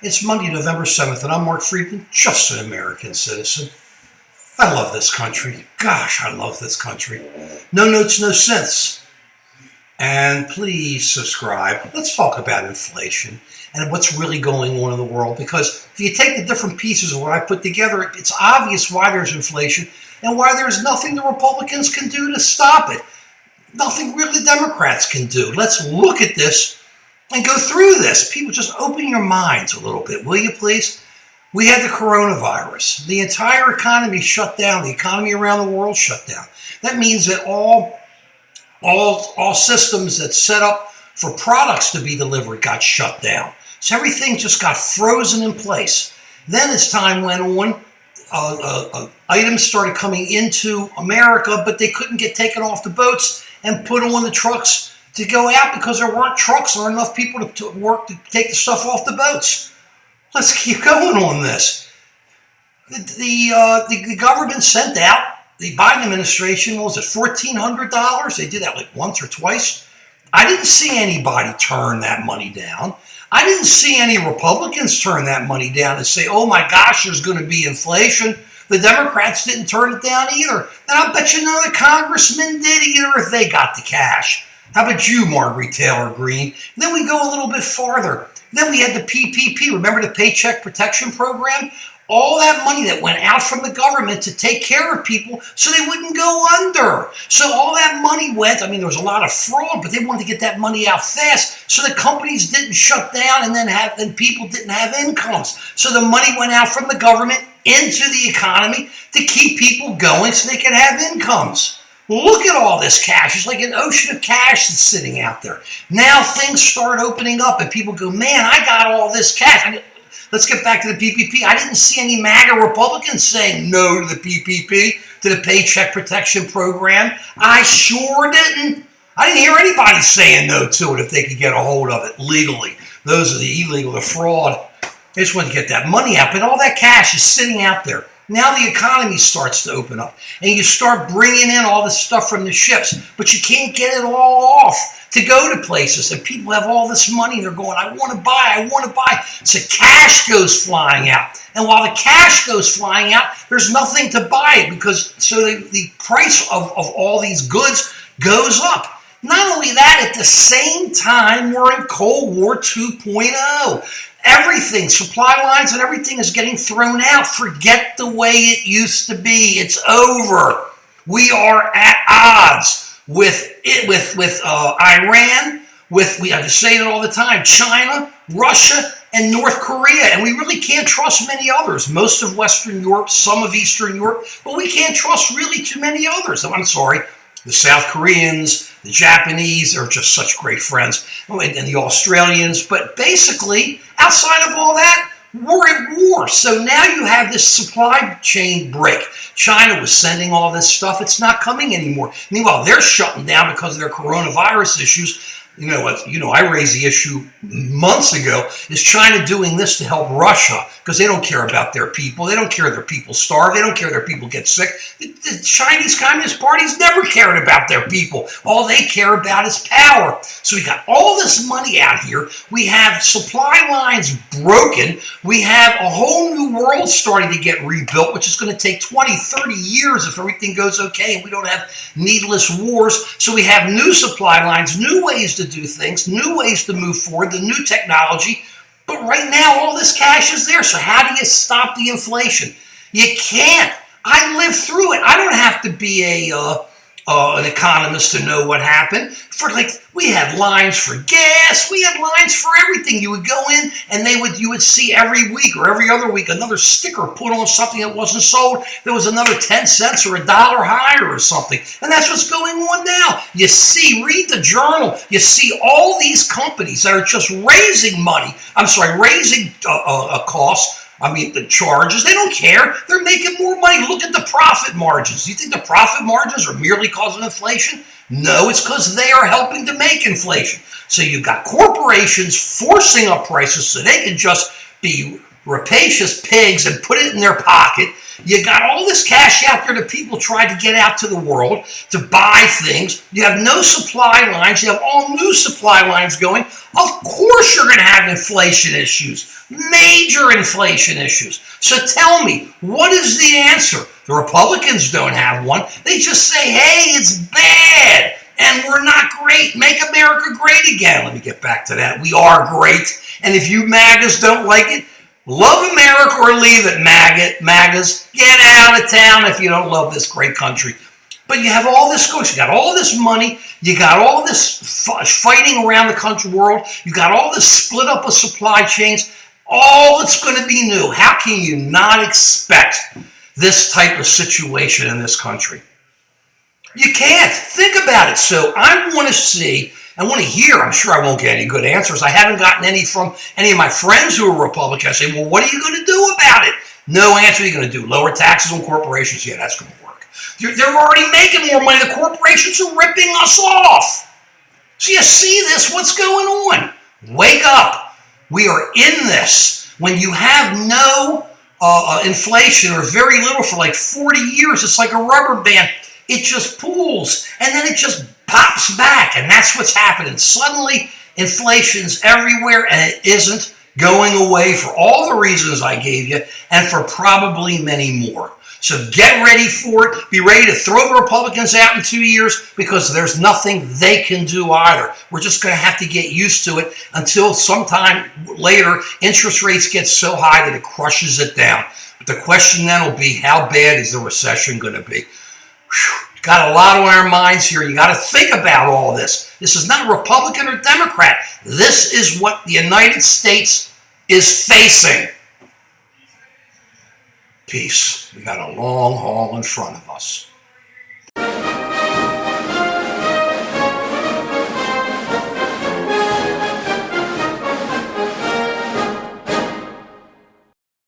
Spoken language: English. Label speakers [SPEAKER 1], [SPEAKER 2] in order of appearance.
[SPEAKER 1] It's Monday, November 7th, and I'm Mark Friedman, just an American citizen. I love this country. Gosh, I love this country. No notes, no cents. And please subscribe. Let's talk about inflation and what's really going on in the world. Because if you take the different pieces of what I put together, it's obvious why there's inflation and why there's nothing the Republicans can do to stop it. Nothing really the Democrats can do. Let's look at this and go through this. People, just open your minds a little bit, will you please? We had the coronavirus. The entire economy shut down. The economy around the world shut down. That means that all systems that set up for products to be delivered got shut down. So everything just got frozen in place. Then as time went on, items started coming into America, but they couldn't get taken off the boats and put on the trucks to go out because there weren't trucks or enough people to work to take the stuff off the boats. Let's keep going on this. The government sent out, the Biden administration, what was it, $1,400? They did that like once or twice. I didn't see anybody turn that money down. I didn't see any Republicans turn that money down and say, oh my gosh, there's going to be inflation. The Democrats didn't turn it down either. And I'll bet you none of the congressmen did either if they got the cash. How about you, Marguerite Taylor Greene? Then we go a little bit farther. Then we had the PPP. Remember the Paycheck Protection Program? All that money that went out from the government to take care of people so they wouldn't go under. So all that money went, I mean, there was a lot of fraud, but they wanted to get that money out fast so the companies didn't shut down and then people didn't have incomes. So the money went out from the government into the economy to keep people going so they could have incomes. Look at all this cash. It's like an ocean of cash that's sitting out there. Now things start opening up and people go, man, I got all this cash. Let's get back to the PPP. I didn't see any MAGA Republicans saying no to the PPP, to the Paycheck Protection Program. I sure didn't. I didn't hear anybody saying no to it if they could get a hold of it legally. Those are the illegal, the fraud. They just want to get that money out, but all that cash is sitting out there. Now the economy starts to open up, and you start bringing in all this stuff from the ships, but you can't get it all off to go to places, and people have all this money, and they're going, I want to buy. So cash goes flying out, and while the cash goes flying out, there's nothing to buy it because the price of all these goods goes up. Not only that, at the same time, we're in Cold War 2.0. Everything, supply lines and everything is getting thrown out. Forget the way it used to be. It's over. We are at odds with Iran, we have to say it all the time, China, Russia, and North Korea. And we really can't trust many others. Most of Western Europe, some of Eastern Europe, but we can't trust really too many others. I'm sorry. The South Koreans, the Japanese are just such great friends, and the Australians. But basically, outside of all that, we're at war. So now you have this supply chain break. China was sending all this stuff. It's not coming anymore. Meanwhile, they're shutting down because of their coronavirus issues. I raised the issue months ago. Is China doing this to help Russia? Because they don't care about their people. They don't care their people starve. They don't care their people get sick. The Chinese Communist Party's never cared about their people. All they care about is power. So we got all this money out here. We have supply lines broken. We have a whole new world starting to get rebuilt, which is going to take 20, 30 years if everything goes okay and we don't have needless wars. So we have new supply lines, new ways to do things, new ways to move forward, the new technology. But right now, all this cash is there. So how do you stop the inflation? You can't. I lived through it. I don't have to be an economist to know what happened. We had lines for gas. We had lines for everything. You would go in and you would see every week or every other week another sticker put on something that wasn't sold. There was another 10 cents or $1 higher or something. And that's what's going on now. You see, read the journal. You see all these companies that are just raising money. Raising costs. The charges, they don't care. They're making more money. Look at the profit margins. Do you think the profit margins are merely because of inflation? No, it's because they are helping to make inflation. So you've got corporations forcing up prices so they can just be rapacious pigs and put it in their pocket. You got all this cash out there that people try to get out to the world to buy things. You have no supply lines. You have all new supply lines going. Of course you're going to have inflation issues, major inflation issues. So tell me, what is the answer? The Republicans don't have one. They just say, hey, it's bad and we're not great. Make America great again. Let me get back to that. We are great. And if you MAGAs don't like it, love America or leave it, MAGAs. Get out of town if you don't love this great country. But you have all this going. You got all this money. You got all this fighting around the country world. You got all this split up of supply chains. All that's going to be new. How can you not expect this type of situation in this country? You can't. Think about it. So I want to see, I want to hear, I'm sure I won't get any good answers. I haven't gotten any from any of my friends who are Republicans. I say, well, what are you going to do about it? No answer. You're going to do lower taxes on corporations. Yeah, that's going to work. They're already making more money. The corporations are ripping us off. So you see this? What's going on? Wake up. We are in this. When you have no inflation or very little for like 40 years, it's like a rubber band. It just pools and then it just pops back. And that's what's happening. Suddenly, inflation's everywhere and it isn't going away for all the reasons I gave you and for probably many more. So get ready for it. Be ready to throw the Republicans out in 2 years because there's nothing they can do either. We're just going to have to get used to it until sometime later interest rates get so high that it crushes it down. But the question then will be, how bad is the recession going to be? Whew. Got a lot on our minds here. You got to think about all this. This is not Republican or Democrat. This is what the United States is facing. Peace. We got a long haul in front of us.